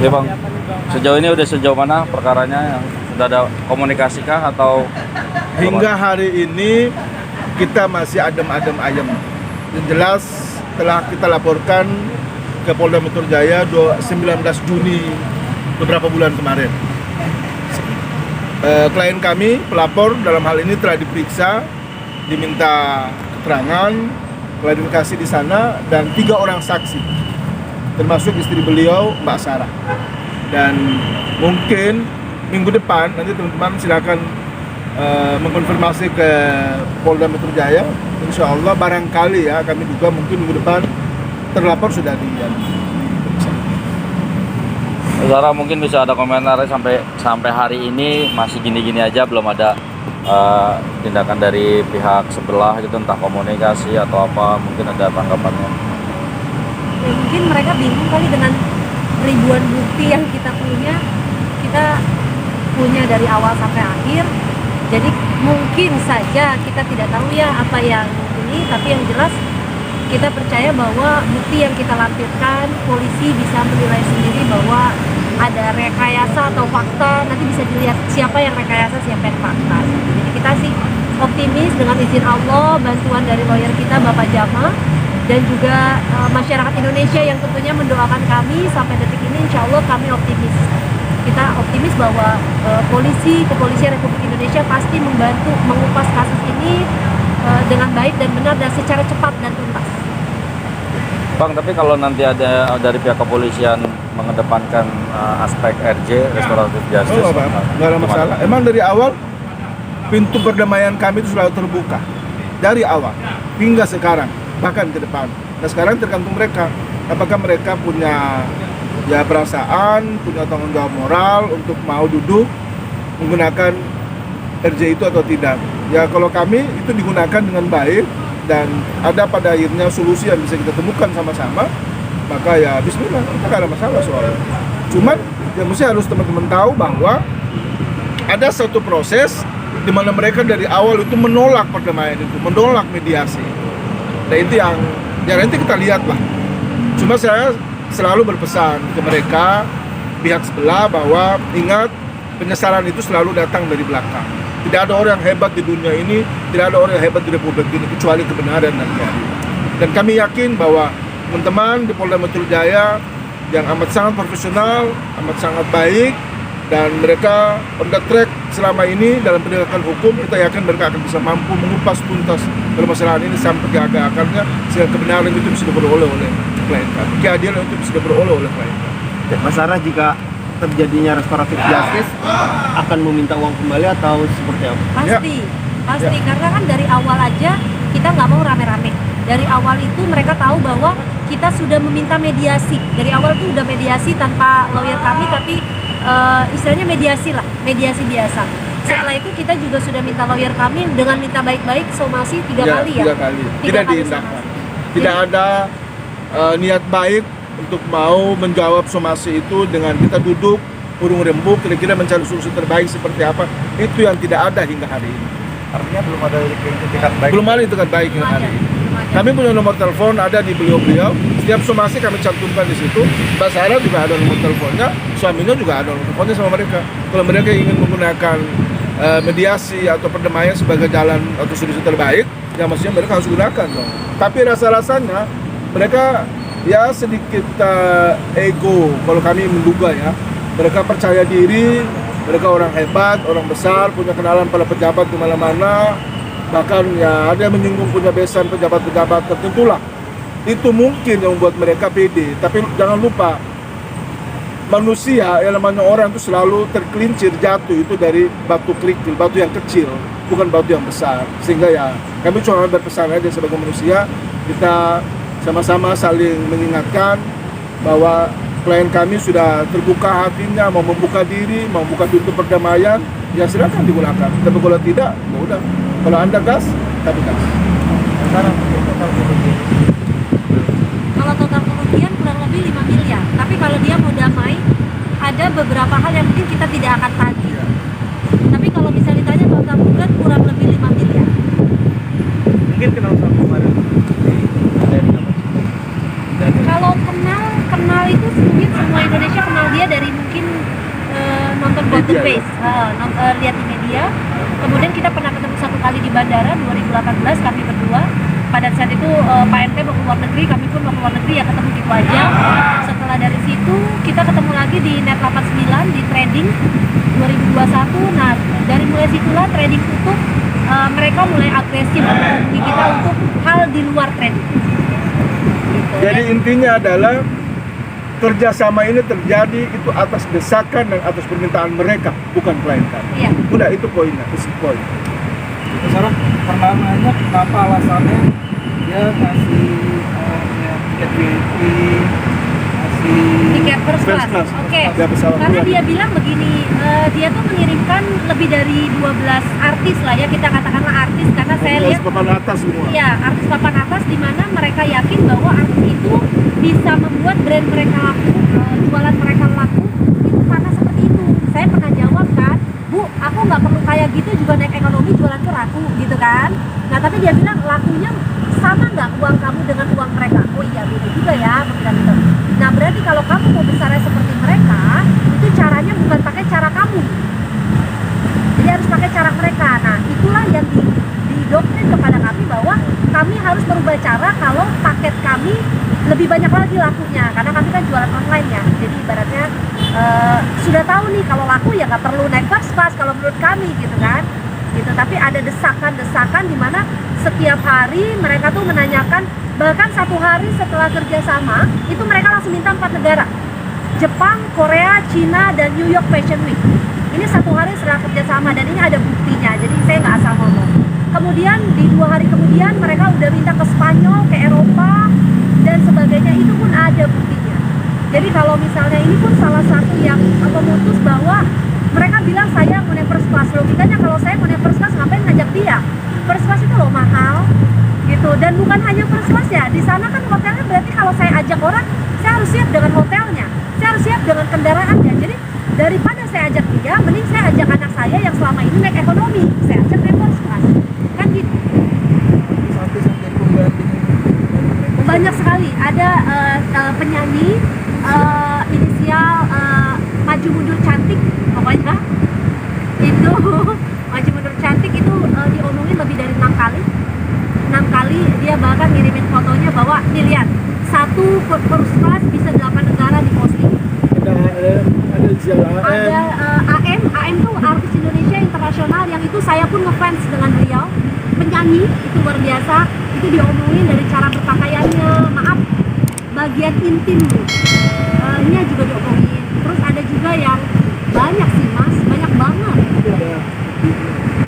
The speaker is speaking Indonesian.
Ya Bang, sejauh ini udah sejauh mana perkaranya, yang sudah ada komunikasi kah atau Hingga hari ini kita masih adem-adem ayem. Yang jelas telah kita laporkan ke Polda Metro Jaya 19 Juni beberapa bulan kemarin. Klien kami, pelapor dalam hal ini telah diperiksa, diminta keterangan, klarifikasi di sana, dan 3 orang saksi, termasuk istri beliau, Mbak Sarah. Dan mungkin minggu depan nanti teman-teman silakan mengkonfirmasi ke Polda Metro Jaya. Insya Allah barangkali ya, kami juga mungkin minggu depan terlapor sudah Saudara mungkin bisa ada komentar sampai hari ini masih gini-gini aja, belum ada tindakan dari pihak sebelah gitu, entah komunikasi atau apa, mungkin ada tanggapannya. Ya, mungkin mereka bingung kali dengan ribuan bukti yang kita punya dari awal sampai akhir. Jadi mungkin saja kita tidak tahu ya apa yang ini, tapi yang jelas kita percaya bahwa bukti yang kita lampirkan, polisi bisa menilai sendiri bahwa ada rekayasa atau fakta. Nanti bisa dilihat siapa yang rekayasa, siapa yang fakta. Jadi kita sih optimis dengan izin Allah, bantuan dari lawyer kita Bapak Jama, dan juga masyarakat Indonesia yang tentunya mendoakan kami sampai detik ini. Insya Allah kami optimis. Kita optimis bahwa kepolisian Republik Indonesia pasti membantu mengupas kasus ini dengan baik dan benar dan secara cepat dan tuntas. Bang, tapi kalau nanti ada dari pihak kepolisian mengedepankan aspek RJ, restoratif justice, nggak ada masalah. Emang dari awal pintu perdamaian kami itu selalu terbuka dari awal hingga sekarang, bahkan ke depan. Nah sekarang tergantung mereka, apakah mereka punya perasaan, punya tanggung jawab moral untuk mau duduk menggunakan RJ itu atau tidak. Ya kalau kami itu digunakan dengan baik dan ada pada akhirnya solusi yang bisa kita temukan sama-sama, maka ya bismillah, kita gak ada masalah soalnya. Cuman yang mesti harus teman-teman tahu bahwa ada satu proses di mana mereka dari awal itu menolak perdamaian itu, menolak mediasi. Dan itu yang nanti kita lihat lah. Cuma saya selalu berpesan ke mereka, pihak sebelah, bahwa ingat, penyesalan itu selalu datang dari belakang. Tidak ada orang yang hebat di dunia ini, tidak ada orang yang hebat di Republik ini kecuali kebenaran dan keadilan. Dan kami yakin bahwa teman-teman di Polda Metro Jaya yang amat sangat profesional, amat sangat baik, dan mereka on the track selama ini dalam penegakan hukum. Kita yakin mereka akan bisa mampu mengupas tuntas permasalahan ini sampai ke akar-akarnya, sehingga kebenaran itu bisa diperoleh oleh klien kami, keadilan itu bisa diperoleh oleh klien kami. Mas Sarah, jika terjadinya restoratif justice akan meminta uang kembali atau seperti apa? Pasti, karena kan dari awal aja kita nggak mau rame-rame. Dari awal itu mereka tahu bahwa kita sudah meminta mediasi. Dari awal itu udah mediasi tanpa lawyer kami, tapi istilahnya mediasi lah, mediasi biasa. Setelah itu kita juga sudah minta lawyer kami dengan minta baik-baik somasi 3 kali ya. 3 kali. Tidak diindahkan. Tidak ada niat baik untuk mau menjawab somasi itu dengan kita duduk urung rembuk kira-kira mencari solusi terbaik seperti apa. Itu yang tidak ada hingga hari ini. Artinya belum ada itikat baik. Belum ada itikat baik hingga hari ini. Kami punya nomor telepon ada di beliau-beliau. Setiap somasi kami cantumkan di situ. Mbak Sarah juga ada nomor teleponnya, suaminya juga ada nomor teleponnya sama mereka. Kalau mereka ingin menggunakan mediasi atau perdamaian sebagai jalan atau solusi terbaik, ya maksudnya mereka harus gunakan dong. Tapi rasa-rasanya mereka ya sedikit ego, kalau kami menduga ya. Mereka percaya diri, mereka orang hebat, orang besar, punya kenalan pada pejabat di mana-mana. Bahkan ya ada yang menyinggung punya besan pejabat-pejabat tertentu lah. Itu mungkin yang membuat mereka pede. Tapi jangan lupa, manusia yang namanya orang itu selalu tergelincir jatuh itu dari batu kerikil, batu yang kecil, bukan batu yang besar. Sehingga ya kami cuma berpesan aja sebagai manusia, kita sama-sama saling mengingatkan bahwa klien kami sudah terbuka hatinya, mau membuka diri, mau membuka pintu perdamaian, ya silakan digunakan. Tapi kalau tidak, ya udah. Kalau Anda gas, kami gas. Kalau total kerugian kurang lebih 5 miliar. Tapi kalau dia mau damai, ada beberapa hal yang mungkin kita tidak akan tagih. Ya. Tapi kalau bisa ditanya total kerugian kurang lebih 5 miliar. Mungkin kenal sama kemarin. Kalau kenal itu mungkin semua Indonesia kenal Bottom media, ya. Base, lihat di media. Kemudian kita pernah ketemu satu kali di bandara 2018 kami berdua. Pada saat itu Pak RT mau keluar negeri, kami pun mau keluar negeri, ya ketemu gitu aja. Setelah dari situ kita ketemu lagi di Net 89 di trading 2021. Nah dari mulai situlah trading tutup, mereka mulai agresif menghubungi kita untuk hal di luar trading. Gitu, Jadi ya. intinya adalah kerjasama ini terjadi itu atas desakan dan atas permintaan mereka, bukan klien kami. Iya. Udah itu poinnya, itu poin. Sekarang pernah nanya kenapa alasannya dia ngasih tiket VIP, ngasih Tiket first First class. class. Oke. Dia pesawat Karena luar. dia bilang begini, dia tuh mengirimkan lebih dari 12 artis lah ya, kita katakanlah artis karena saya lihat papan atas semua. ya artis papan atas di mana mereka yakin bahwa artis itu bisa membuat brand mereka laku, jualan mereka laku itu karena seperti itu. Saya pernah jawab kan, Bu, aku nggak perlu kayak gitu juga naik ekonomi jualan tuh laku gitu kan. Nah tapi dia bilang lakunya sama nggak uang kamu dengan uang mereka? Oh iya beda juga ya, aku bilang gitu. Nah berarti kalau kamu mau besarnya seperti mereka, itu caranya bukan pakai cara kamu. Jadi harus pakai cara mereka. Nah itulah yang didoktrin kepada kami bahwa kami harus berubah cara kalau paket kami lebih banyak lagi lakunya. Karena kami kan jualan online ya. Jadi ibaratnya sudah tahu nih kalau laku ya nggak perlu naik first class kalau menurut kami gitu kan. Gitu. Tapi ada desakan-desakan di mana setiap hari mereka tuh menanyakan, bahkan satu hari setelah kerjasama itu mereka langsung minta 4 negara, Jepang, Korea, Cina, dan New York Fashion Week. Ini satu hari setelah kerjasama dan ini ada buktinya, jadi saya nggak asal ngomong. Kemudian di 2 hari kemudian mereka udah minta ke Spanyol, ke Eropa dan sebagainya, itu pun ada buktinya. Jadi kalau misalnya ini pun salah satu yang memutus bahwa mereka bilang saya mau naik first class, loh kitanya kalau saya mau naik first class ngapain ngajak dia? First class itu loh mahal gitu, dan bukan hanya first class ya, di sana kan hotelnya berarti kalau saya ajak orang, saya harus siap dengan hotelnya, saya harus siap dengan kendaraannya. Jadi daripada saya ajak dia, mending saya ajak anak saya yang selama ini naik ekonomi, saya ajak naik first class, kan gitu. sampai pengganti Banyak sekali, ada penyanyi inisial Maju Mundur Cantik, pokoknya itu Maju Mundur Cantik itu diomongin lebih dari 6 kali. 6 kali dia bahkan ngirimin fotonya bahwa nih lihat, satu first class bisa 8 negara di posting. Ada jalan. Ada AM tuh artis Indonesia internasional yang itu saya pun ngefans dengan beliau. Penyanyi itu luar biasa, itu diomongin dari cara berpakaiannya, maaf bagian intim Bu, ini juga diomongin.